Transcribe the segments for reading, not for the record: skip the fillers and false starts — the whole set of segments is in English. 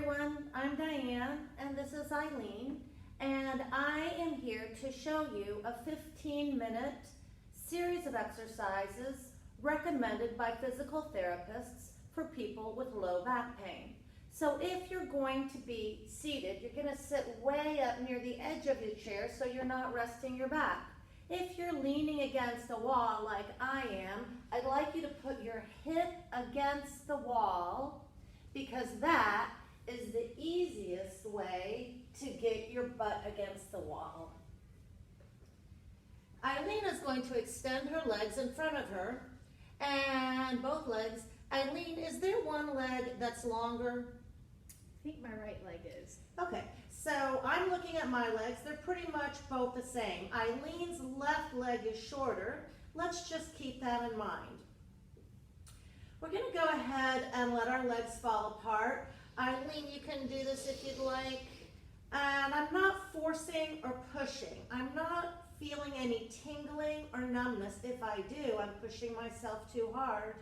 everyone, I'm Diane and this is Eileen, and I am here to show you a 15-minute series of exercises recommended by physical therapists for people with low back pain. So if you're going to be seated, you're going to sit way up near the edge of your chair so you're not resting your back. If you're leaning against a wall like I am, I'd like you to put your hip against the wall, because that is the easiest way to get your butt against the wall. Eileen is going to extend her legs in front of her, and both legs. Eileen, is there one leg that's longer? I think my right leg is. Okay, so I'm looking at my legs. They're pretty much both the same. Eileen's left leg is shorter. Let's just keep that in mind. We're going to go ahead and let our legs fall apart. Eileen, you can do this if you'd like. And I'm not forcing or pushing. I'm not feeling any tingling or numbness. If I do, I'm pushing myself too hard.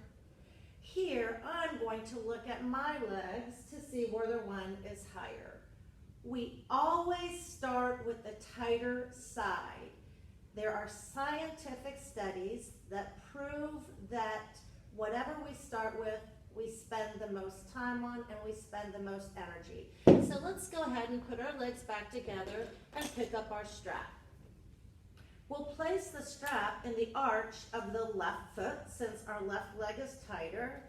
Here, I'm going to look at my legs to see whether one is higher. We always start with the tighter side. There are scientific studies that prove that whatever we start with, we spend the most time on and we spend the most energy. So let's go ahead and put our legs back together and pick up our strap. We'll place the strap in the arch of the left foot since our left leg is tighter.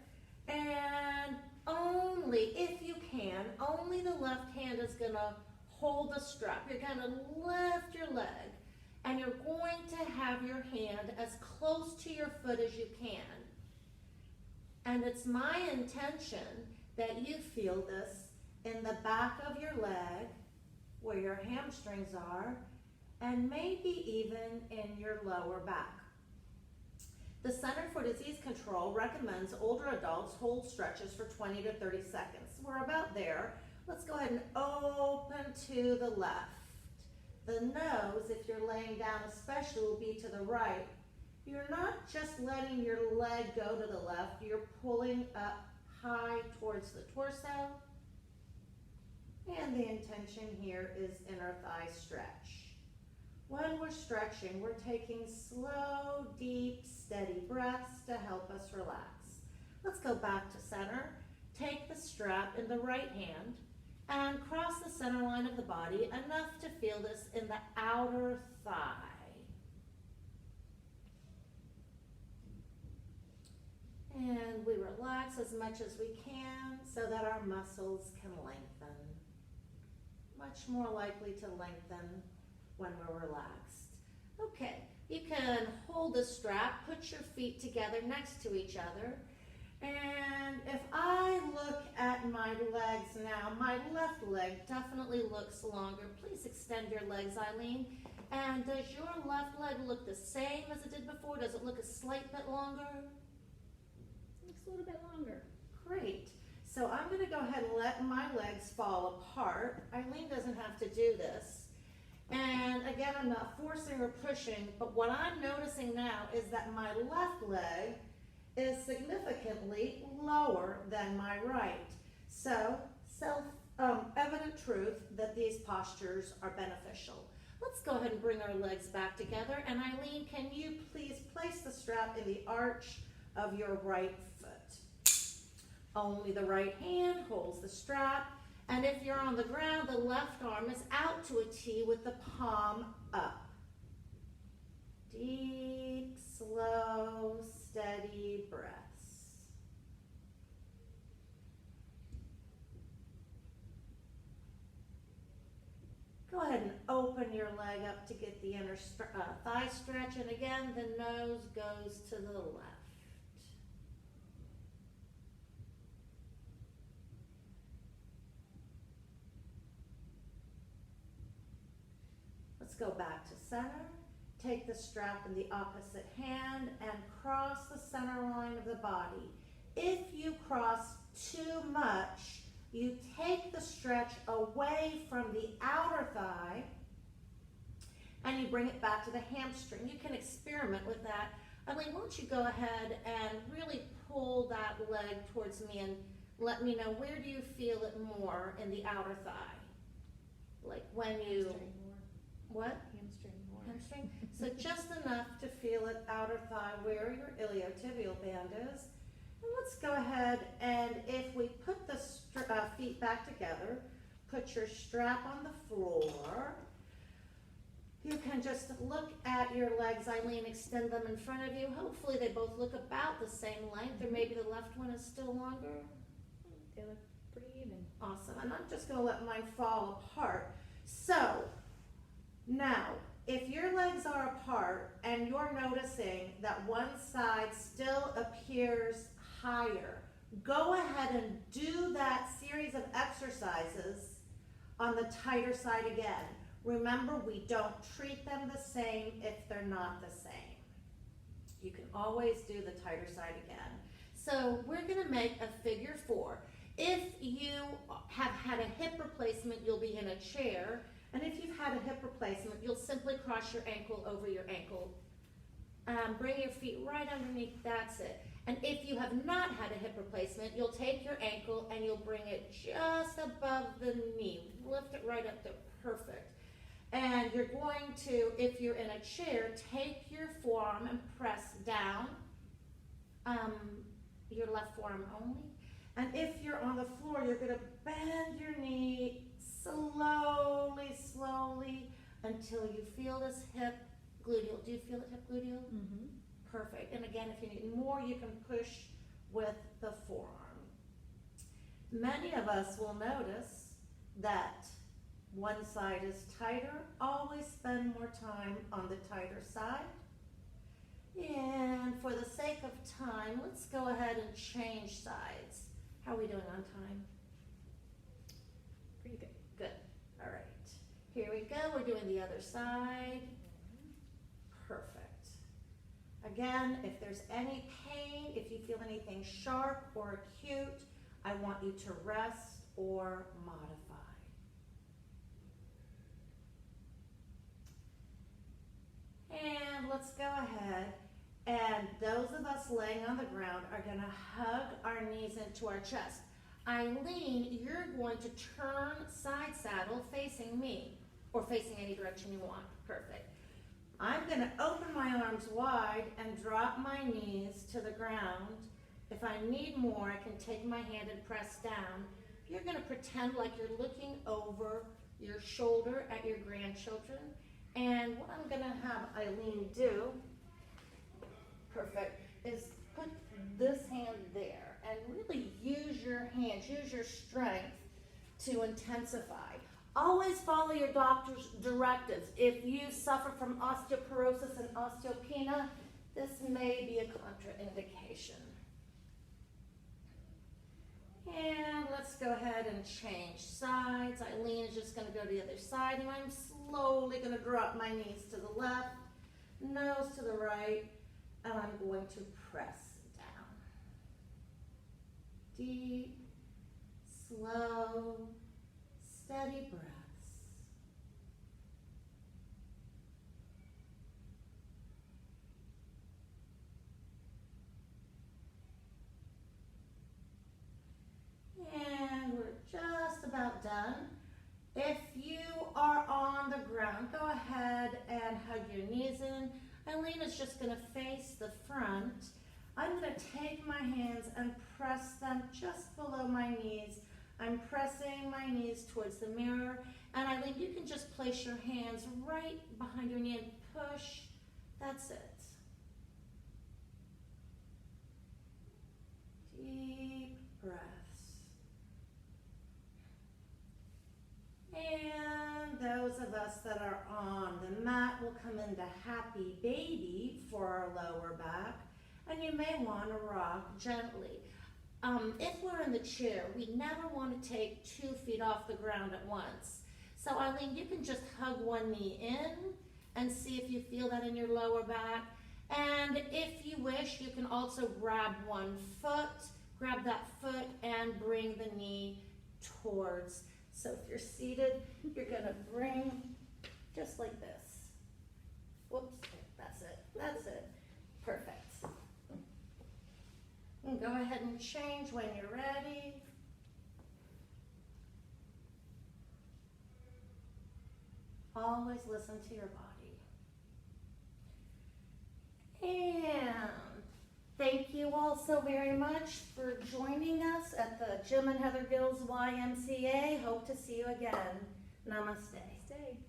And only, if you can, only the left hand is going to hold the strap. You're going to lift your leg and you're going to have your hand as close to your foot as you can. And it's my intention that you feel this in the back of your leg, where your hamstrings are, and maybe even in your lower back. The Center for Disease Control recommends older adults hold stretches for 20 to 30 seconds. We're about there. Let's go ahead and open to the left. The nose, if you're laying down especially, will be to the right. You're not just letting your leg go to the left, you're pulling up high towards the torso. And the intention here is inner thigh stretch. When we're stretching, we're taking slow, deep, steady breaths to help us relax. Let's go back to center. Take the strap in the right hand and cross the center line of the body enough to feel this in the outer thigh. And we relax as much as we can so that our muscles can lengthen. Much more likely to lengthen when we're relaxed. Okay, you can hold the strap, put your feet together next to each other. And if I look at my legs now, my left leg definitely looks longer. Please extend your legs, Eileen. And does your left leg look the same as it did before? Does it look a slight bit longer? Looks a little bit longer. Great. So I'm going to go ahead and let my legs fall apart. Eileen doesn't have to do this. And again, I'm not forcing or pushing, but what I'm noticing now is that my left leg is significantly lower than my right. So, self-evident truth that these postures are beneficial. Let's go ahead and bring our legs back together. And Eileen, can you please place the strap in the arch of your right foot? Only the right hand holds the strap. And if you're on the ground, the left arm is out to a T with the palm up. Deep, slow, steady breaths. Go ahead and open your leg up to get the inner thigh stretch. And again, the nose goes to the left. Let's go back to center. Take the strap in the opposite hand and cross the center line of the body. If you cross too much, you take the stretch away from the outer thigh and you bring it back to the hamstring. You can experiment with that. Eileen, why don't you go ahead and really pull that leg towards me and let me know, where do you feel it more in the outer thigh? Like when you, Hamstring more. what? Hamstring more. Hamstring? So just enough to feel it outer thigh where your iliotibial band is. And let's go ahead and if we put the feet back together, put your strap on the floor. You can just look at your legs, Eileen, extend them in front of you. Hopefully they both look about the same length, or maybe the left one is still longer. They look pretty even. Awesome, and I'm just gonna let mine fall apart. So, now, if your legs are apart and you're noticing that one side still appears higher, go ahead and do that series of exercises on the tighter side again. Remember, we don't treat them the same if they're not the same. You can always do the tighter side again. So we're gonna make a figure 4. If you have had a hip replacement, you'll be in a chair. And if you've had a hip replacement, you'll simply cross your ankle over your ankle. Bring your feet right underneath, that's it. And if you have not had a hip replacement, you'll take your ankle and you'll bring it just above the knee. Lift it right up there, perfect. And you're going to, if you're in a chair, take your forearm and press down, your left forearm only. And if you're on the floor, you're gonna bend your knee slowly, slowly, until you feel this hip gluteal. Do you feel it, hip gluteal? Mm-hmm. Perfect. And again, if you need more, you can push with the forearm. Many of us will notice that one side is tighter. Always spend more time on the tighter side. And for the sake of time, let's go ahead and change sides. How are we doing on time? Pretty good. Good. All right. Here we go. We're doing the other side. Perfect. Again, if there's any pain, if you feel anything sharp or acute, I want you to rest or modify. And let's go ahead, and those of us laying on the ground are gonna hug our knees into our chest. Eileen, you're going to turn side saddle facing me, or facing any direction you want. Perfect. I'm gonna open my arms wide and drop my knees to the ground. If I need more, I can take my hand and press down. You're gonna pretend like you're looking over your shoulder at your grandchildren. And what I'm gonna have Eileen do, perfect, is put this hand there and really use your hands, use your strength to intensify. Always follow your doctor's directives. If you suffer from osteoporosis and osteopenia, this may be a contraindication. And let's go ahead and change sides. Eileen is just going to go to the other side, and I'm slowly going to drop my knees to the left, nose to the right, and I'm going to press down. Deep, slow, steady breaths. And we're just about done. If you are on the ground, go ahead and hug your knees in. Eileen is just going to face the front. I'm going to take my hands and press them just below my knees. I'm pressing my knees towards the mirror. And Eileen, you can just place your hands right behind your knee and push. That's it. Deep breaths. And those of us that are on the mat will come into happy baby for our lower back. And you may want to rock gently. If we're in the chair, we never want to take 2 feet off the ground at once. So Eileen, you can just hug one knee in and see if you feel that in your lower back. And if you wish, you can also grab one foot, grab that foot and bring the knee towards. So if you're seated, you're gonna bring just like this. Whoops, that's it, that's it. Perfect. And go ahead and change when you're ready. Always listen to your body. And thank you all so very much for joining us at the Jim and Heather Gills YMCA. Hope to see you again. Namaste. Stay.